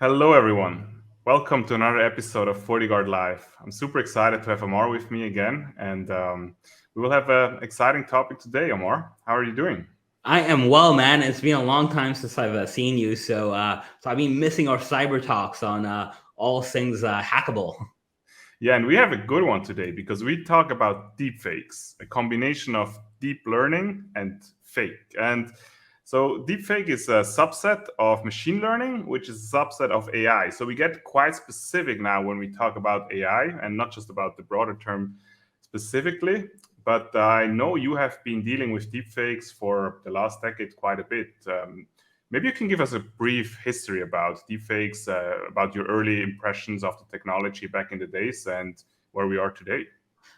Hello, everyone. Welcome to another episode of FortiGuard Live. I'm super excited to have Aamir with me again, and we will have an exciting topic today. Aamir, how are you doing? I am well, man. It's been a long time since I've seen you, so I've been missing our cyber talks on all things hackable. Yeah, and we have a good one today because we talk about deepfakes, a combination of deep learning and fake. And so, deepfake is a subset of machine learning, which is a subset of AI. So, we get quite specific now when we talk about AI and not just about the broader term specifically. But I know you have been dealing with deepfakes for the last decade quite a bit. Maybe you can give us a brief history about deepfakes, about your early impressions of the technology back in the days and where we are today.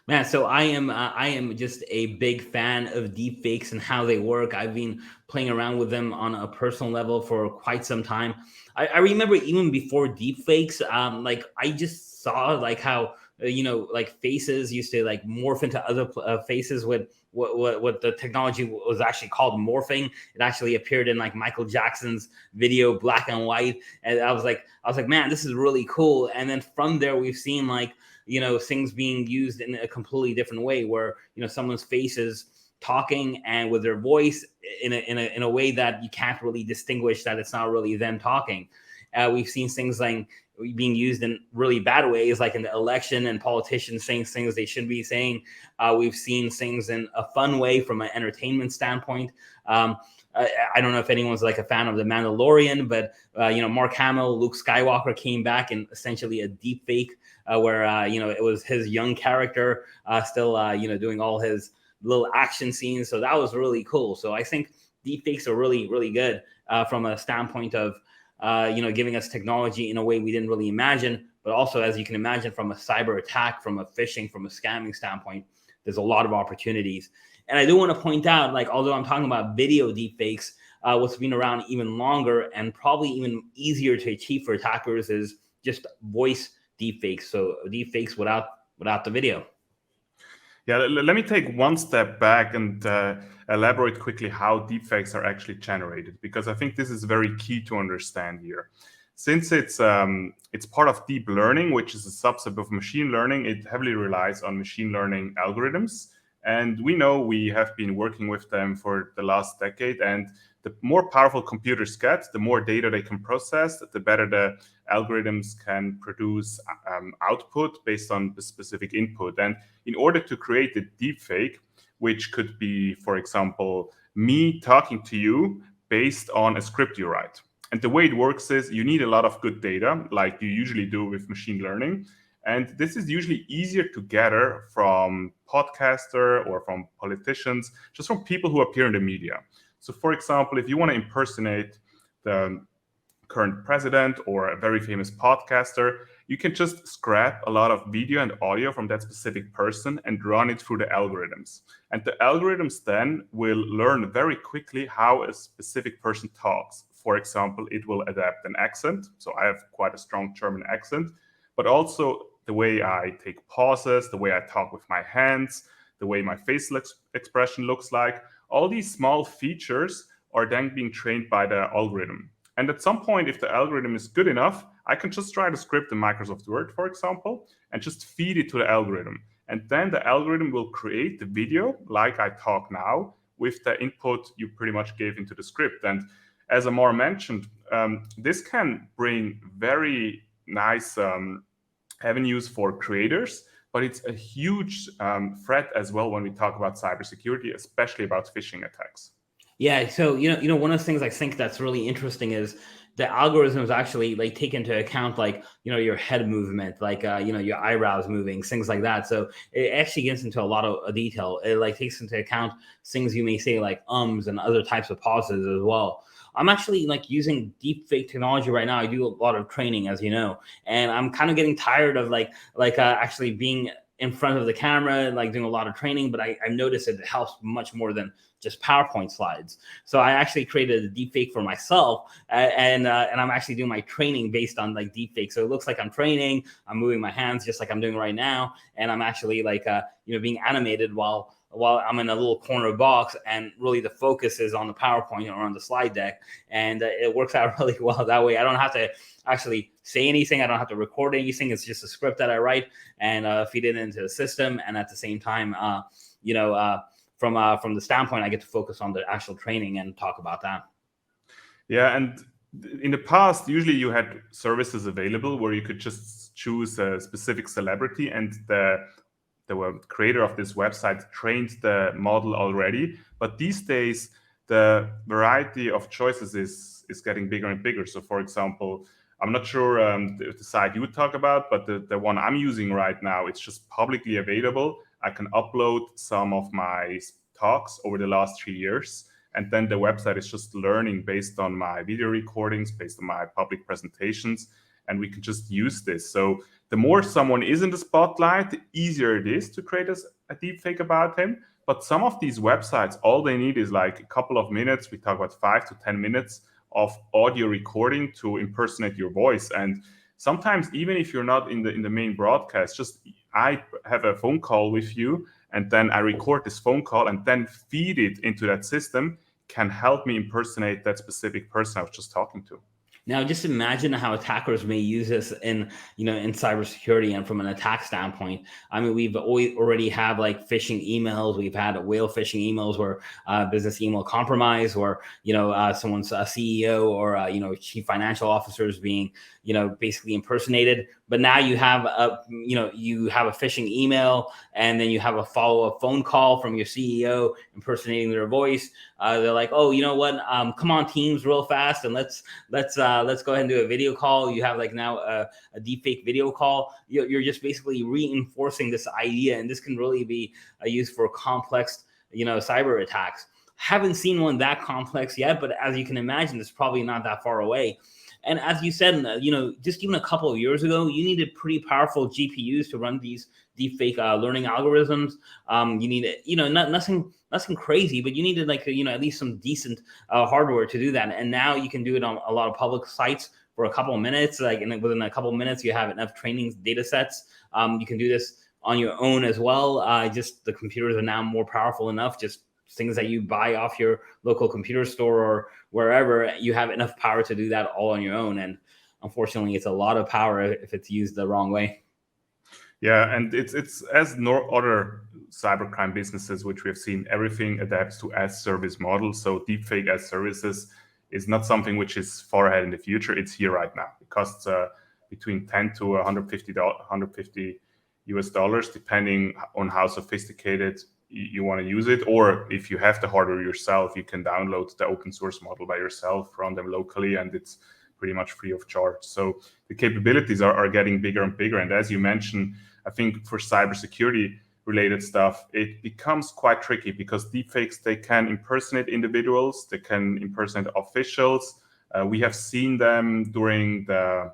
Man, so I am just a big fan of deepfakes and how they work. I've been playing around with them on a personal level for quite some time. I remember even before deepfakes, like I just saw like how like faces used to like morph into other faces with what the technology was actually called morphing. It actually appeared in like Michael Jackson's video Black and White, and I was like, man, this is really cool. And then from there, we've seen like things being used in a completely different way where someone's face is talking and with their voice in a way that you can't really distinguish that it's not really them talking. We've seen things like being used in really bad ways, like in the election and politicians saying things they shouldn't be saying. We've seen things in a fun way from an entertainment standpoint. I don't know if anyone's like a fan of The Mandalorian, but Mark Hamill, Luke Skywalker came back in essentially a deep fake where it was his young character still doing all his little action scenes. So that was really cool. So I think deep fakes are really really good from a standpoint of giving us technology in a way we didn't really imagine, but also, as you can imagine, from a cyber attack, from a phishing, from a scamming standpoint, there's a lot of opportunities. And I do want to point out, like, although I'm talking about video deepfakes, what's been around even longer and probably even easier to achieve for attackers is just voice deepfakes. So deepfakes without the video. Yeah, let me take one step back and elaborate quickly how deepfakes are actually generated, because I think this is very key to understand here. Since it's part of deep learning, which is a subset of machine learning, it heavily relies on machine learning algorithms. And we know we have been working with them for the last decade. And the more powerful computers get, the more data they can process, the better the algorithms can produce output based on the specific input. And in order to create a deepfake, which could be, for example, me talking to you based on a script you write. And the way it works is you need a lot of good data, like you usually do with machine learning. And this is usually easier to gather from podcaster or from politicians, just from people who appear in the media. So, for example, if you want to impersonate the current president or a very famous podcaster, you can just scrap a lot of video and audio from that specific person and run it through the algorithms. And the algorithms then will learn very quickly how a specific person talks. For example, it will adapt an accent. So I have quite a strong German accent, but also the way I take pauses, the way I talk with my hands, the way my facial expression looks like. All these small features are then being trained by the algorithm. And at some point, if the algorithm is good enough, I can just write a script in Microsoft Word, for example, and just feed it to the algorithm. And then the algorithm will create the video like I talk now with the input you pretty much gave into the script. And as Aamir mentioned, this can bring very nice avenues for creators, but it's a huge threat as well when we talk about cybersecurity, especially about phishing attacks. Yeah, so one of the things I think that's really interesting is the algorithms actually like take into account like your head movement, like your eyebrows moving, things like that. So it actually gets into a lot of detail. It like takes into account things you may say like ums and other types of pauses as well. I'm actually like using deep fake technology right now. I do a lot of training, as you know, and I'm kind of getting tired of actually being in front of the camera and like doing a lot of training, but I've noticed it helps much more than just PowerPoint slides. So I actually created a deepfake for myself, and I'm actually doing my training based on like deepfake. So it looks like I'm training. I'm moving my hands just like I'm doing right now, and I'm actually like being animated while while I'm in a little corner box, and really the focus is on the PowerPoint or on the slide deck, and it works out really well that way. I don't have to actually say anything. I don't have to record anything. It's just a script that I write and feed it into the system, and at the same time, from the standpoint, I get to focus on the actual training and talk about that. Yeah, and in the past, usually you had services available where you could just choose a specific celebrity, and the creator of this website trained the model already. But these days, the variety of choices is getting bigger and bigger. So, for example, I'm not sure the site you would talk about, but the one I'm using right now, it's just publicly available. I can upload some of my talks over the last 3 years. And then the website is just learning based on my video recordings, based on my public presentations, and we can just use this. So the more someone is in the spotlight, the easier it is to create a deepfake about him. But some of these websites, all they need is like a couple of minutes. We talk about 5 to 10 minutes of audio recording to impersonate your voice. And sometimes even if you're not in the main broadcast, just I have a phone call with you, and then I record this phone call and then feed it into that system, can help me impersonate that specific person I was just talking to. Now, just imagine how attackers may use this in cybersecurity and from an attack standpoint. I mean, we've already have like phishing emails. We've had whale phishing emails where business email compromise, or someone's CEO or chief financial officer is being basically impersonated. But now you have a phishing email, and then you have a follow-up phone call from your CEO impersonating their voice. They're like, oh, you know what? Come on Teams real fast, and let's go ahead and do a video call. You have like now a deepfake video call. You're just basically reinforcing this idea, and this can really be used for complex cyber attacks. Haven't seen one that complex yet, but as you can imagine, it's probably not that far away. And as you said, just even a couple of years ago, you needed pretty powerful GPUs to run these deepfake learning algorithms. You needed, nothing crazy, but you needed like at least some decent hardware to do that. And now you can do it on a lot of public sites for a couple of minutes. Within a couple of minutes, you have enough training data sets. You can do this on your own as well. Just the computers are now more powerful enough. Just things that you buy off your local computer store or wherever, you have enough power to do that all on your own. And unfortunately, it's a lot of power if it's used the wrong way. Yeah, and it's as no other cybercrime businesses, which we have seen, everything adapts to as service models. So deepfake as services is not something which is far ahead in the future. It's here right now. It costs between 10 to 150 US dollars, depending on how sophisticated you want to use it. Or if you have the hardware yourself, you can download the open source model by yourself, run them locally, and it's pretty much free of charge. So the capabilities are getting bigger and bigger. And as you mentioned, I think for cybersecurity related stuff, it becomes quite tricky because deepfakes, they can impersonate individuals, they can impersonate officials. We have seen them during the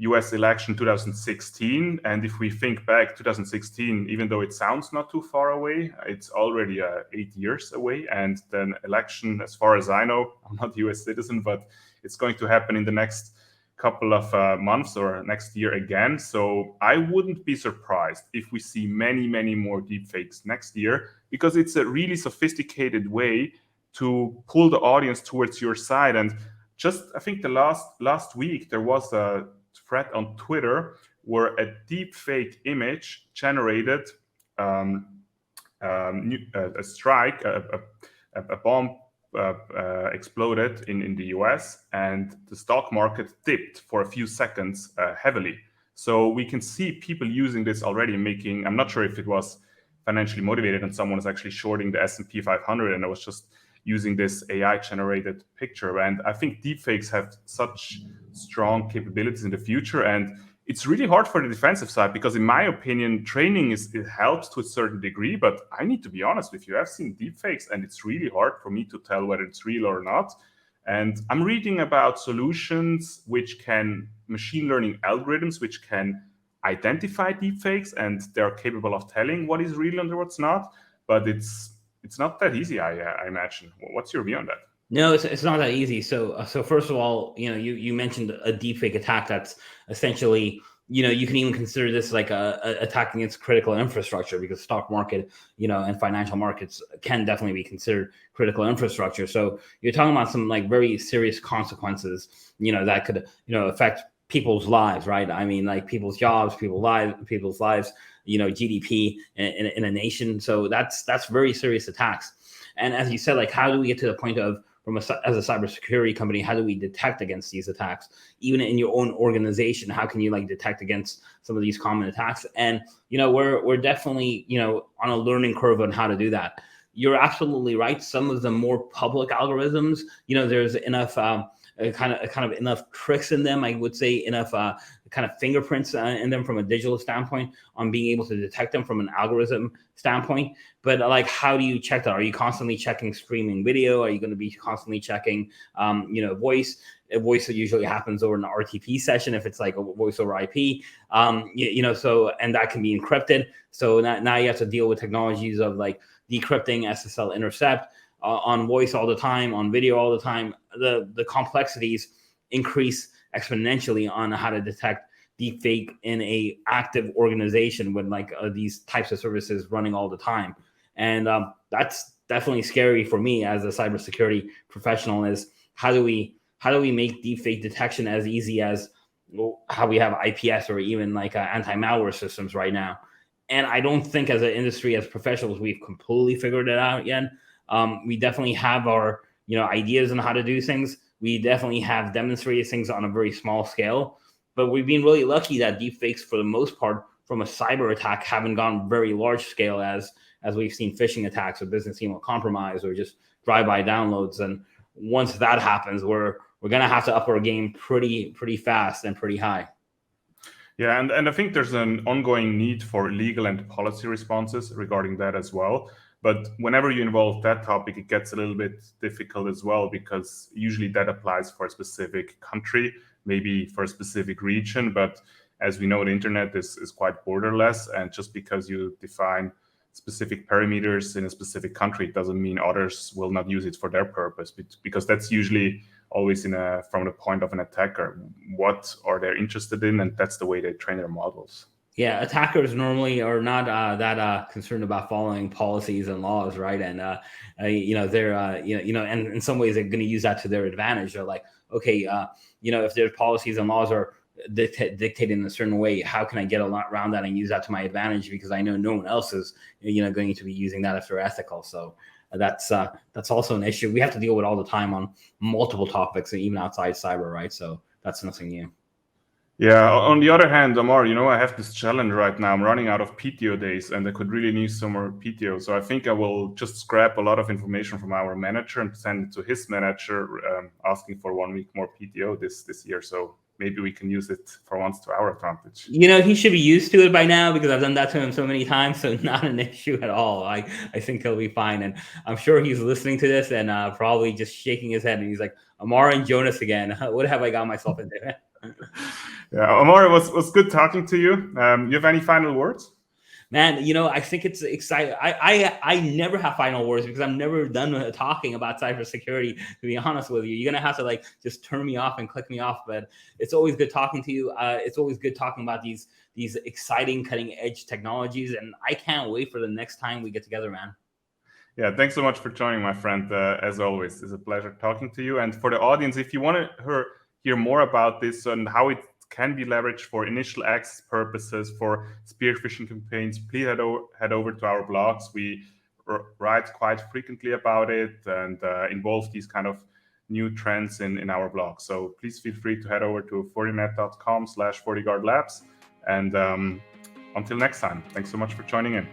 US election 2016. And if we think back 2016, even though it sounds not too far away, it's already 8 years away. And then election, as far as I know, I'm not a US citizen, but it's going to happen in the next couple of months or next year again. So I wouldn't be surprised if we see many, many more deepfakes next year, because it's a really sophisticated way to pull the audience towards your side. And just, I think the last week, there was a thread on Twitter where a deepfake image generated a strike, a bomb exploded in the US, and the stock market dipped for a few seconds heavily. So we can see people using this already, making, I'm not sure if it was financially motivated and someone is actually shorting the S&P 500 and I was just using this AI generated picture. And I think deepfakes have such strong capabilities in the future. And it's really hard for the defensive side because, in my opinion, training it helps to a certain degree. But I need to be honest with you, I've seen deepfakes and it's really hard for me to tell whether it's real or not. And I'm reading about solutions which can, machine learning algorithms, which can identify deepfakes, and they're capable of telling what is real and what's not. But it's not that easy, I imagine. What's your view on that? No, it's not that easy. So first of all, you mentioned a deepfake attack that's essentially you can even consider this like a attack against critical infrastructure, because stock market, and financial markets can definitely be considered critical infrastructure. So you're talking about some like very serious consequences, that could, affect people's lives, right? I mean, like people's jobs, people's lives, GDP in a nation. So that's very serious attacks. And as you said, like, how do we get to the point of, as a cybersecurity company, how do we detect against these attacks? Even in your own organization, how can you like detect against some of these common attacks? And we're definitely on a learning curve on how to do that. You're absolutely right. Some of the more public algorithms, there's enough kind of enough tricks in them, I would say, enough kind of fingerprints in them from a digital standpoint on being able to detect them from an algorithm standpoint. But like, how do you check that? Are you constantly checking streaming video? Are you going to be constantly checking, voice? A voice that usually happens over an RTP session if it's like a voice over IP, so, and that can be encrypted. So now you have to deal with technologies of like decrypting, SSL intercept, on voice all the time, on video all the time. The complexities increase exponentially on how to detect deepfake in a active organization with like these types of services running all the time. And that's definitely scary for me as a cybersecurity professional, is how do we make deepfake detection as easy as how we have IPS or even like anti-malware systems right now. And I don't think as an industry, as professionals, we've completely figured it out yet. We definitely have our ideas on how to do things. We definitely have demonstrated things on a very small scale, but we've been really lucky that deepfakes, for the most part, from a cyber attack, haven't gone very large scale as we've seen phishing attacks or business email compromise or just drive-by downloads. And once that happens, we're gonna have to up our game pretty fast and pretty high. Yeah, and I think there's an ongoing need for legal and policy responses regarding that as well. But whenever you involve that topic, it gets a little bit difficult as well, because usually that applies for a specific country, maybe for a specific region. But as we know, the internet is quite borderless. And just because you define specific parameters in a specific country, it doesn't mean others will not use it for their purpose, because that's usually always from the point of an attacker. What are they interested in? And that's the way they train their models. Yeah, attackers normally are not that concerned about following policies and laws, right? And they're and in some ways they're going to use that to their advantage. They're like, okay, if there's policies and laws are dictated in a certain way, how can I get around that and use that to my advantage? Because I know no one else is going to be using that if they're ethical. So that's also an issue we have to deal with all the time on multiple topics, even outside cyber, right? So that's nothing new. Yeah, on the other hand, Aamir, I have this challenge right now. I'm running out of PTO days and I could really use some more PTO. So I think I will just scrap a lot of information from our manager and send it to his manager, asking for 1 week more PTO this year. So maybe we can use it for once to our advantage. He should be used to it by now, because I've done that to him so many times. So not an issue at all. I think he'll be fine. And I'm sure he's listening to this and probably just shaking his head. And he's like, Aamir and Jonas again. What have I got myself into? Yeah, Aamir, it was good talking to you. You have any final words? Man, I think it's exciting. I never have final words, because I'm never done talking about cybersecurity, to be honest with you. You're going to have to like just turn me off and click me off. But it's always good talking to you. It's always good talking about these exciting cutting edge technologies. And I can't wait for the next time we get together, man. Yeah, thanks so much for joining, my friend. As always, it's a pleasure talking to you. And for the audience, if you want to hear more about this and how it can be leveraged for initial access purposes, for spear phishing campaigns, please head over to our blogs. We write quite frequently about it and involve these kind of new trends in our blog. So please feel free to head over to fortinet.com/FortiGuardLabs. And until next time, thanks so much for joining in.